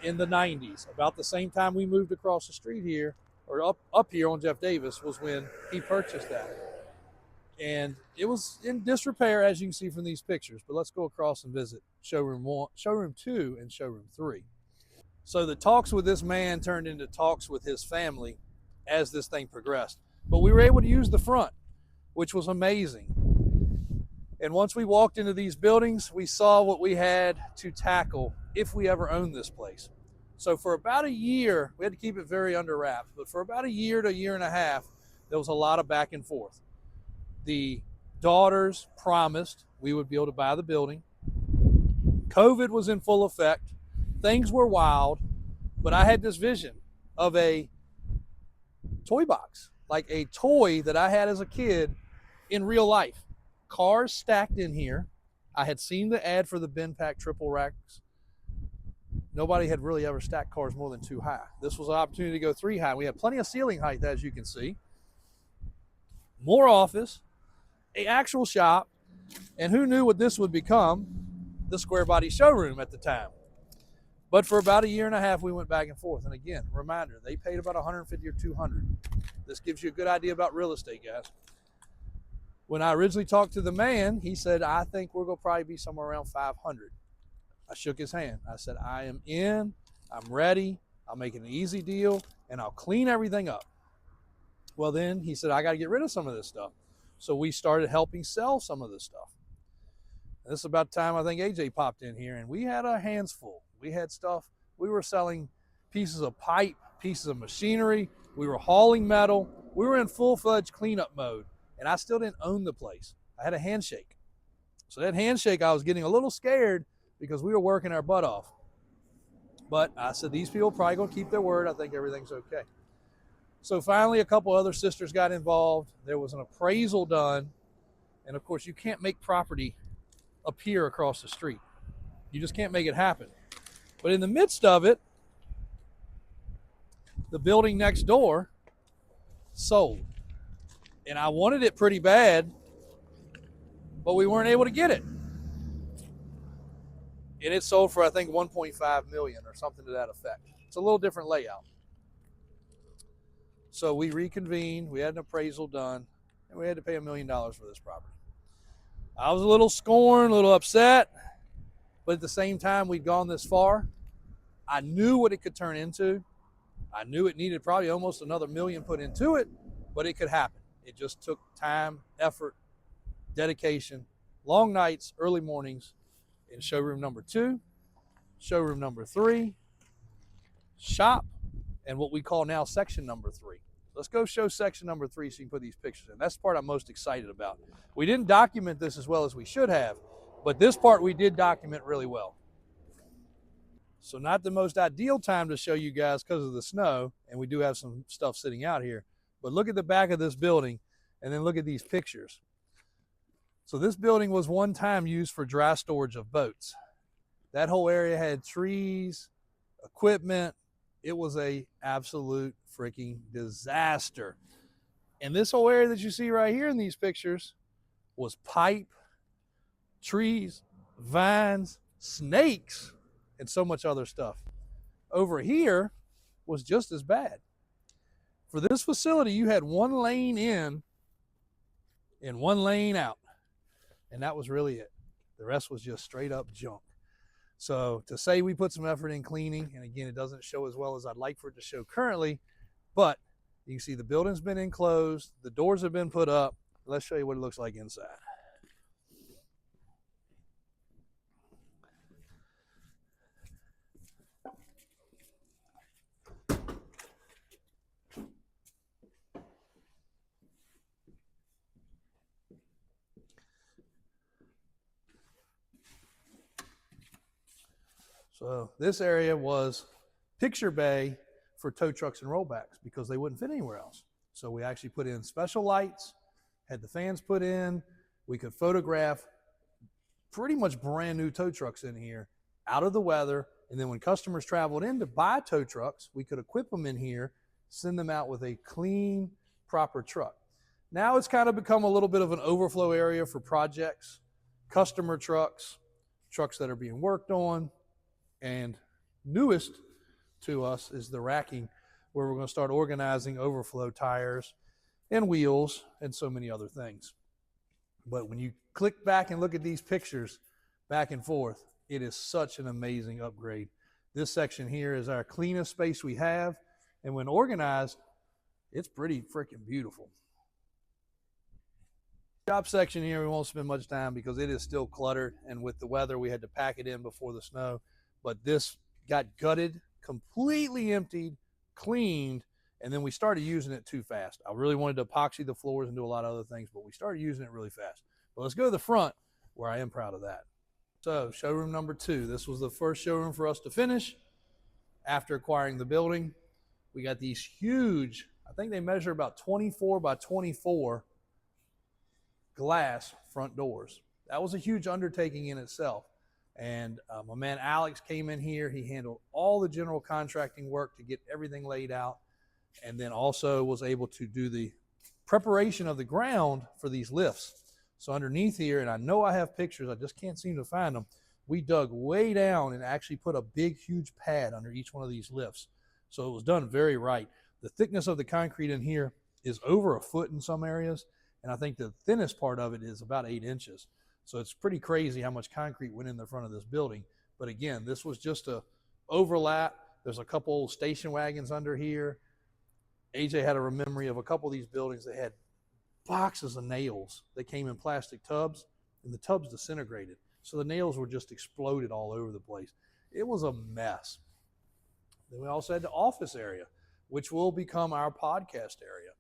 in the 90s. About the same time we moved across the street here, or up here on Jeff Davis, was when he purchased that. And it was in disrepair, as you can see from these pictures. But let's go across and visit Showroom 1, Showroom 2, and Showroom 3. So the talks with this man turned into talks with his family as this thing progressed. But we were able to use the front, which was amazing. And once we walked into these buildings, we saw what we had to tackle if we ever owned this place. So for about a year, we had to keep it very under wraps, but for about a year to a year and a half, there was a lot of back and forth. The daughters promised we would be able to buy the building. COVID was in full effect. Things were wild, but I had this vision of a toy box, like a toy that I had as a kid in real life. Cars stacked in here. I had seen the ad for the bin pack triple racks. Nobody had really ever stacked cars more than 2 high. This was an opportunity to go 3 high. We had plenty of ceiling height, as you can see. More office, an actual shop, and who knew what this would become? The square body showroom at the time. But for about a year and a half, we went back and forth. And again, reminder, they paid about 150 or 200. This gives you a good idea about real estate, guys. When I originally talked to the man, he said, I think we're going to probably be somewhere around 500. I shook his hand. I said, I am in, I'm ready, I'll make it an easy deal, and I'll clean everything up. Well, then he said, I got to get rid of some of this stuff. So we started helping sell some of this stuff. This is about the time I think AJ popped in here, and we had our hands full. We had stuff. We were selling pieces of pipe, pieces of machinery. We were hauling metal. We were in full-fledged cleanup mode, and I still didn't own the place. I had a handshake. So that handshake, I was getting a little scared because we were working our butt off. But I said, these people are probably going to keep their word. I think everything's okay. So finally, a couple other sisters got involved. There was an appraisal done. And of course, you can't make property appear across the street. You just can't make it happen. But in the midst of it, the building next door sold. And I wanted it pretty bad, but we weren't able to get it. And it sold for, I think, 1.5 million or something to that effect. It's a little different layout. So we reconvened, we had an appraisal done, and we had to pay $1 million for this property. I was a little scorned, a little upset, but at the same time, we'd gone this far. I knew what it could turn into. I knew it needed probably almost another $1 million put into it, but it could happen. It just took time, effort, dedication, long nights, early mornings in showroom number 2, showroom number 3, shop, and what we call now section number 3. Let's go show section number 3 so you can put these pictures in. That's the part I'm most excited about. We didn't document this as well as we should have, but this part we did document really well. So not the most ideal time to show you guys because of the snow, and we do have some stuff sitting out here, but look at the back of this building and then look at these pictures. So this building was one time used for dry storage of boats. That whole area had trees, equipment. It was a absolute freaking disaster. And this whole area that you see right here in these pictures was pipe, trees, vines, snakes, and so much other stuff. Over here was just as bad. For this facility, you had 1 lane in and 1 lane out. And that was really it. The rest was just straight up junk. So to say we put some effort in cleaning, and again, it doesn't show as well as I'd like for it to show currently, but you can see the building's been enclosed, the doors have been put up. Let's show you what it looks like inside. So this area was picture bay for tow trucks and rollbacks because they wouldn't fit anywhere else. So we actually put in special lights, had the fans put in. We could photograph pretty much brand new tow trucks in here out of the weather. And then when customers traveled in to buy tow trucks, we could equip them in here, send them out with a clean, proper truck. Now it's kind of become a little bit of an overflow area for projects, customer trucks, trucks that are being worked on. And newest to us is the racking, where we're going to start organizing overflow tires and wheels and so many other things. But when you click back and look at these pictures back and forth, it is such an amazing upgrade. This section here is our cleanest space we have, and when organized, it's pretty freaking beautiful. Shop section here, we won't spend much time because it is still cluttered, and with the weather, we had to pack it in before the snow. But this got gutted, completely emptied, cleaned, and then we started using it too fast. I really wanted to epoxy the floors and do a lot of other things, but we started using it really fast. But let's go to the front, where I am proud of that. So showroom number 2. This was the first showroom for us to finish after acquiring the building. We got these huge, I think they measure about 24 by 24 glass front doors. That was a huge undertaking in itself. And my man Alex came in here. He handled all the general contracting work to get everything laid out, and then also was able to do the preparation of the ground for these lifts. So underneath here, and I know I have pictures, I just can't seem to find them, we dug way down and actually put a big, huge pad under each one of these lifts. So it was done very right. The thickness of the concrete in here is over a foot in some areas, and I think the thinnest part of it is about 8 inches. So it's pretty crazy how much concrete went in the front of this building. But again, this was just a overlap. There's a couple station wagons under here. AJ had a memory of a couple of these buildings that had boxes of nails that came in plastic tubs, and the tubs disintegrated. So the nails were just exploded all over the place. It was a mess. Then we also had the office area, which will become our podcast area.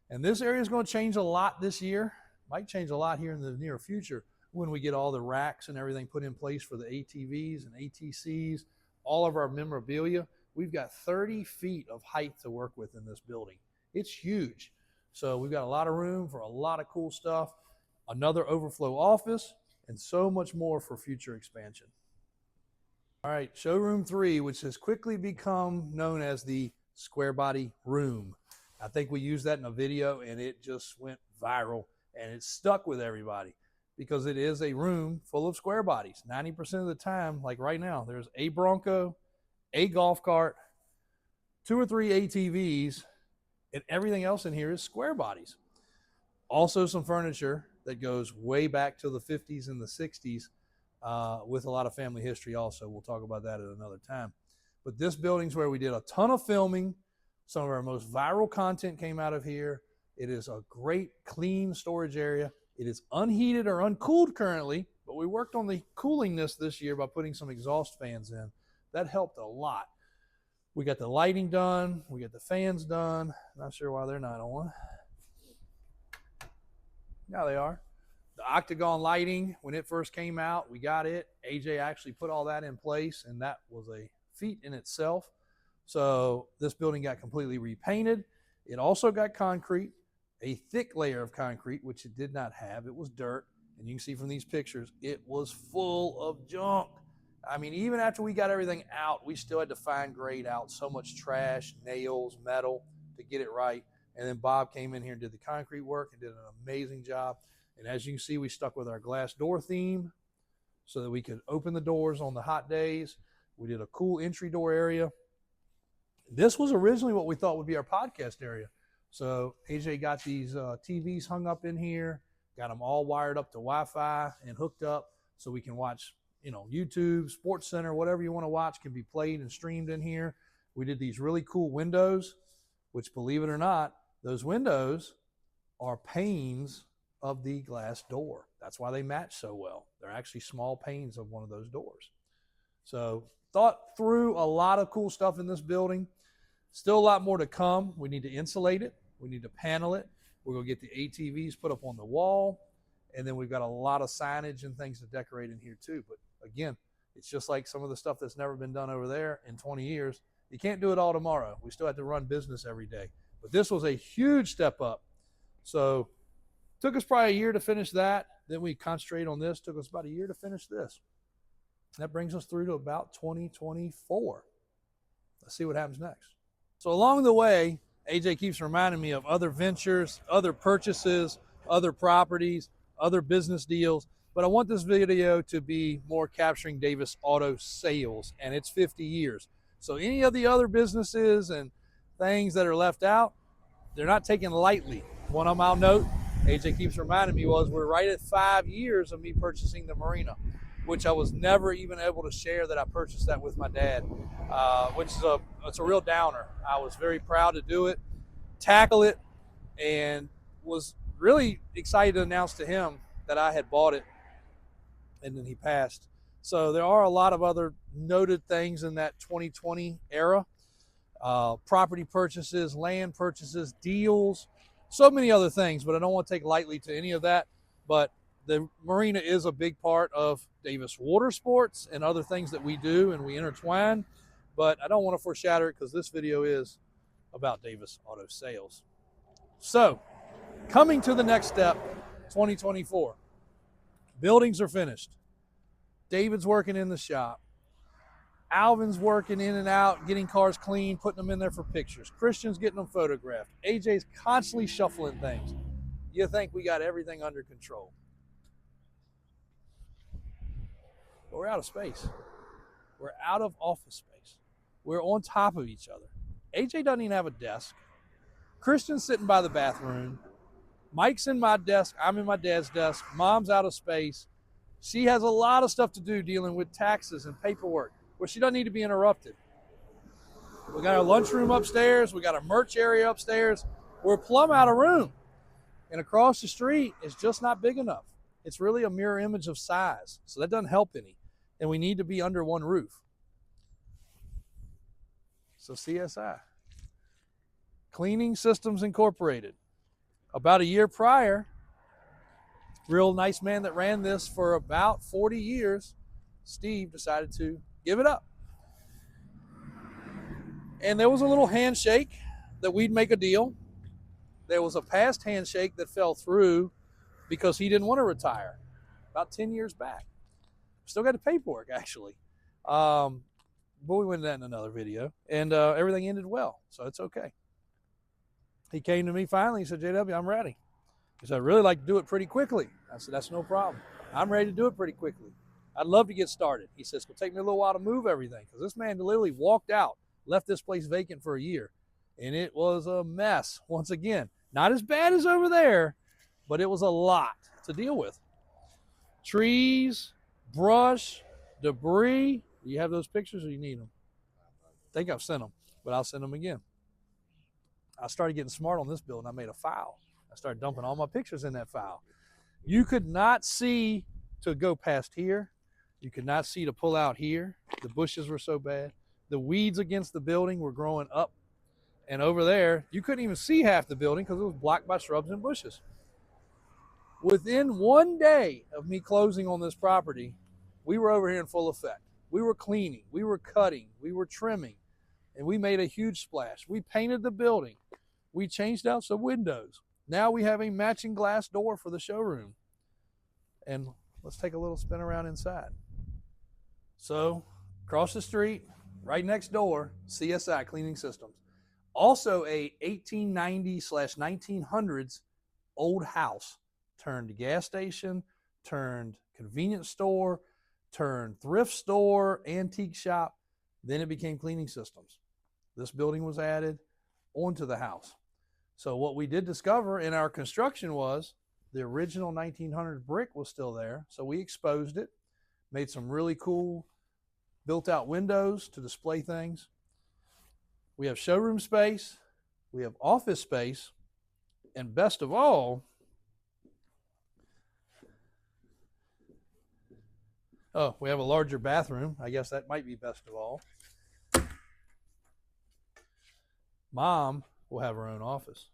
And this area is going to change a lot this year. Might change a lot here in the near future when we get all the racks and everything put in place for the ATVs and ATCs, all of our memorabilia. We've got 30 feet of height to work with in this building. It's huge. So we've got a lot of room for a lot of cool stuff, another overflow office, and so much more for future expansion. All right, showroom 3, which has quickly become known as the square body room. I think we used that in a video and it just went viral, and it stuck with everybody because it is a room full of square bodies. 90% of the time, like right now, there's a Bronco, a golf cart, 2 or 3 ATVs, and everything else in here is square bodies. Also some furniture that goes way back to the 50s and the 60s with a lot of family history also. We'll talk about that at another time. But this building's where we did a ton of filming. Some of our most viral content came out of here. It is a great, clean storage area. It is unheated or uncooled currently, but we worked on the coolingness this year by putting some exhaust fans in. That helped a lot. We got the lighting done. We got the fans done. Not sure why they're not on. Now they are. The octagon lighting, when it first came out, we got it. AJ actually put all that in place, and that was a feat in itself. So this building got completely repainted. It also got concrete, a thick layer of concrete, which it did not have. It was dirt, and you can see from these pictures, it was full of junk. I mean, even after we got everything out, we still had to fine grade out so much trash, nails, metal to get it right. And then Bob came in here and did the concrete work and did an amazing job. And as you can see, we stuck with our glass door theme so that we could open the doors on the hot days. We did a cool entry door area. This was originally what we thought would be our podcast area. So AJ got these TVs hung up in here, got them all wired up to Wi-Fi and hooked up so we can watch, YouTube, Sports Center, whatever you want to watch can be played and streamed in here. We did these really cool windows, which, believe it or not, those windows are panes of the glass door. That's why they match so well. They're actually small panes of one of those doors. So thought through a lot of cool stuff in this building. Still a lot more to come. We need to insulate it. We need to panel it. We're going to get the ATVs put up on the wall. And then we've got a lot of signage and things to decorate in here too. But again, it's just like some of the stuff that's never been done over there in 20 years. You can't do it all tomorrow. We still have to run business every day. But this was a huge step up. So took us probably a year to finish that. Then we concentrated on this. Took us about a year to finish this. That brings us through to about 2024. Let's see what happens next. So along the way, AJ keeps reminding me of other ventures, other purchases, other properties, other business deals. But I want this video to be more capturing Davis Auto Sales and its 50 years. So any of the other businesses and things that are left out, they're not taken lightly. One of them I'll note, AJ keeps reminding me, was we're right at 5 years of me purchasing the marina, which I was never even able to share that I purchased that with my dad, which is it's a real downer. I was very proud to do it, tackle it, and was really excited to announce to him that I had bought it, and then he passed. So there are a lot of other noted things in that 2020 era. Property purchases, land purchases, deals, so many other things, but I don't want to take lightly to any of that. But the marina is a big part of Davis Water Sports and other things that we do, and we intertwine, but I don't want to foreshadow it because this video is about Davis Auto Sales. So, coming to the next step, 2024. Buildings are finished. David's working in the shop. Alvin's working in and out, getting cars clean, putting them in there for pictures. Christian's getting them photographed. AJ's constantly shuffling things. You think we got everything under control. But we're out of space. We're out of office space. We're on top of each other. AJ doesn't even have a desk. Christian's sitting by the bathroom. Mike's in my desk. I'm in my dad's desk. Mom's out of space. She has a lot of stuff to do dealing with taxes and paperwork where she doesn't need to be interrupted. We got our lunchroom upstairs. We got our merch area upstairs. We're plumb out of room. And across the street is just not big enough. It's really a mirror image of size. So that doesn't help any. And we need to be under one roof. So CSI. Cleaning Systems Incorporated. About a year prior, real nice man that ran this for about 40 years, Steve, decided to give it up. And there was a little handshake that we'd make a deal. There was a past handshake that fell through because he didn't want to retire about 10 years back. Still got the paperwork, actually. But we went into that in another video. And everything ended well, so it's okay. He came to me finally. He said, JW, I'm ready. He said, I'd really like to do it pretty quickly. I said, that's no problem. I'm ready to do it pretty quickly. I'd love to get started. He says, it'll take me a little while to move everything because this man literally walked out, left this place vacant for a year. And it was a mess once again. Not as bad as over there, but it was a lot to deal with. Trees, brush, debris. Do you have those pictures or you need them? I think I've sent them, but I'll send them again. I started getting smart on this building. I made a file. I started dumping all my pictures in that file. You could not see to go past here. You could not see to pull out here. The bushes were so bad. The weeds against the building were growing up. And over there, you couldn't even see half the building because it was blocked by shrubs and bushes. Within one day of me closing on this property, we were over here in full effect. We were cleaning, we were cutting, we were trimming, and we made a huge splash. We painted the building. We changed out some windows. Now we have a matching glass door for the showroom. And let's take a little spin around inside. So, across the street, right next door, CSI Cleaning Systems. Also a 1890/1900s old house. Turned gas station, turned convenience store, turned thrift store, antique shop. Then it became Cleaning Systems. This building was added onto the house. So what we did discover in our construction was the original 1900 brick was still there. So we exposed it, made some really cool built out windows to display things. We have showroom space, we have office space, and best of all, we have a larger bathroom. I guess that might be best of all. Mom will have her own office.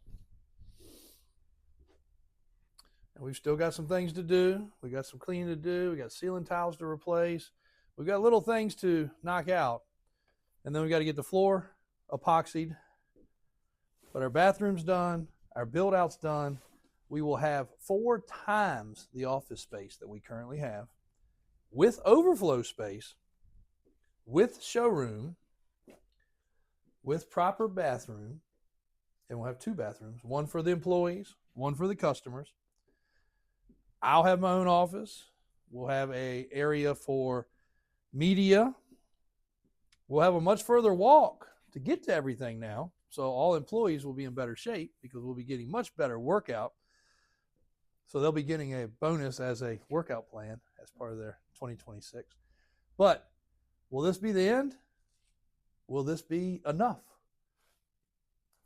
And we've still got some things to do. We got some cleaning to do. We got ceiling tiles to replace. We've got little things to knock out. And then we got to get the floor epoxied. But our bathroom's done. Our build out's done. We will have 4 times the office space that we currently have, with overflow space, with showroom, with proper bathroom. And we'll have 2 bathrooms, one for the employees, one for the customers. I'll have my own office. We'll have an area for media. We'll have a much further walk to get to everything now. So all employees will be in better shape because we'll be getting much better workout. So they'll be getting a bonus as a workout plan as part of their 2026. But will this be the end? Will this be enough?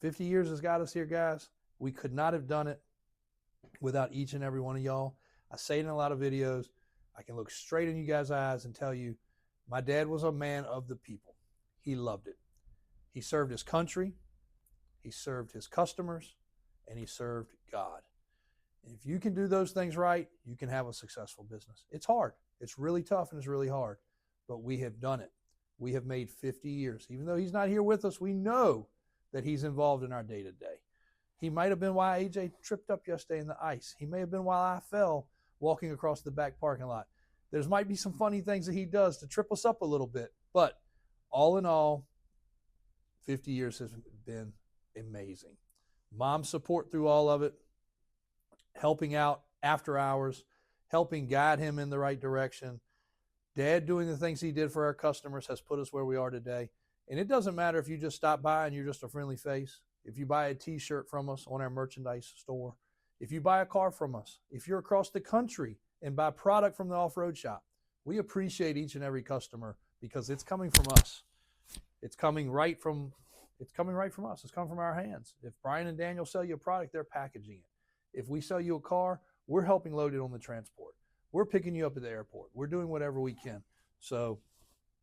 50 years has got us here, guys. We could not have done it without each and every one of y'all. I say it in a lot of videos. I can look straight in you guys' eyes and tell you, my dad was a man of the people. He loved it. He served his country, he served his customers, and he served God. If you can do those things right, you can have a successful business. It's hard. It's really tough and it's really hard, but we have done it. We have made 50 years. Even though he's not here with us, we know that he's involved in our day-to-day. He might have been why AJ tripped up yesterday in the ice. He may have been why I fell walking across the back parking lot. There might be some funny things that he does to trip us up a little bit, but all in all, 50 years has been amazing. Mom's support through all of it, helping out after hours, helping guide him in the right direction. Dad doing the things he did for our customers has put us where we are today. And it doesn't matter if you just stop by and you're just a friendly face, if you buy a t-shirt from us on our merchandise store, if you buy a car from us, if you're across the country and buy product from the off-road shop. We appreciate each and every customer because it's coming from us. It's coming right from us. It's coming from our hands. If Brian and Daniel sell you a product, they're packaging it. If we sell you a car, we're helping load it on the transport. We're picking you up at the airport. We're doing whatever we can. So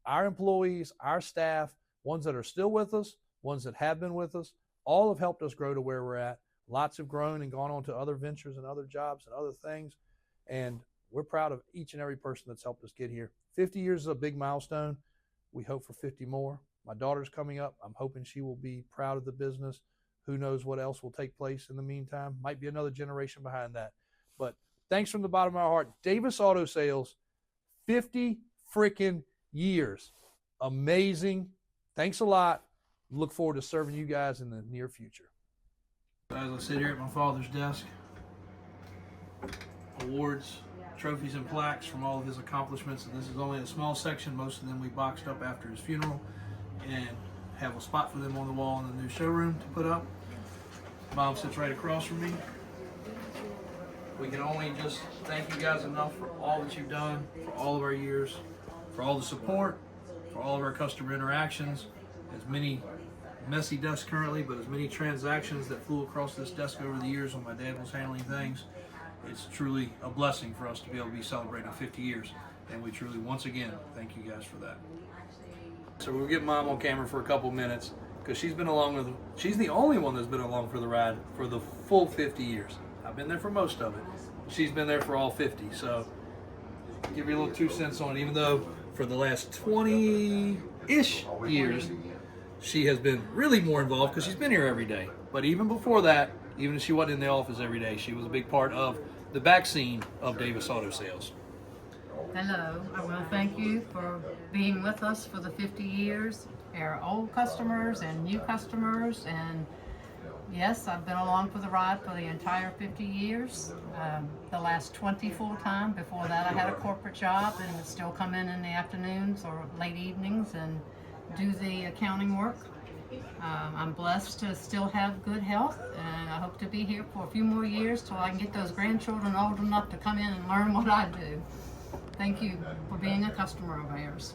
our employees, our staff, ones that are still with us, ones that have been with us, all have helped us grow to where we're at. Lots have grown and gone on to other ventures and other jobs and other things. And we're proud of each and every person that's helped us get here. 50 years is a big milestone. We hope for 50 more. My daughter's coming up. I'm hoping she will be proud of the business. Who knows what else will take place in the meantime. Might be another generation behind that. But thanks from the bottom of our heart. Davis Auto Sales, 50 freaking years. Amazing. Thanks a lot. Look forward to serving you guys in the near future. As I sit here at my father's desk, awards, trophies, and plaques from all of his accomplishments. And this is only a small section. Most of them we boxed up after his funeral and have a spot for them on the wall in the new showroom to put up. Mom sits right across from me. We can only just thank you guys enough for all that you've done, for all of our years, for all the support, for all of our customer interactions, as many messy desks currently, but as many transactions that flew across this desk over the years when my dad was handling things. It's truly a blessing for us to be able to be celebrating 50 years. And we truly, once again, thank you guys for that. So we'll get Mom on camera for a couple minutes because she's been along with, she's the only one that's been along for the ride for the full 50 years. I've been there for most of it. She's been there for all 50. So give you a little 2 cents on it, even though for the last 20-ish years, she has been really more involved because she's been here every day. But even before that, even if she wasn't in the office every day, she was a big part of the back scene of Davis Auto Sales. Hello, I want to thank you for being with us for the 50 years, our old customers and new customers, and yes, I've been along for the ride for the entire 50 years. The last 20 full-time. Before that I had a corporate job and would still come in the afternoons or late evenings and do the accounting work. I'm blessed to still have good health, and I hope to be here for a few more years till I can get those grandchildren old enough to come in and learn what I do. Thank you for being a customer of ours.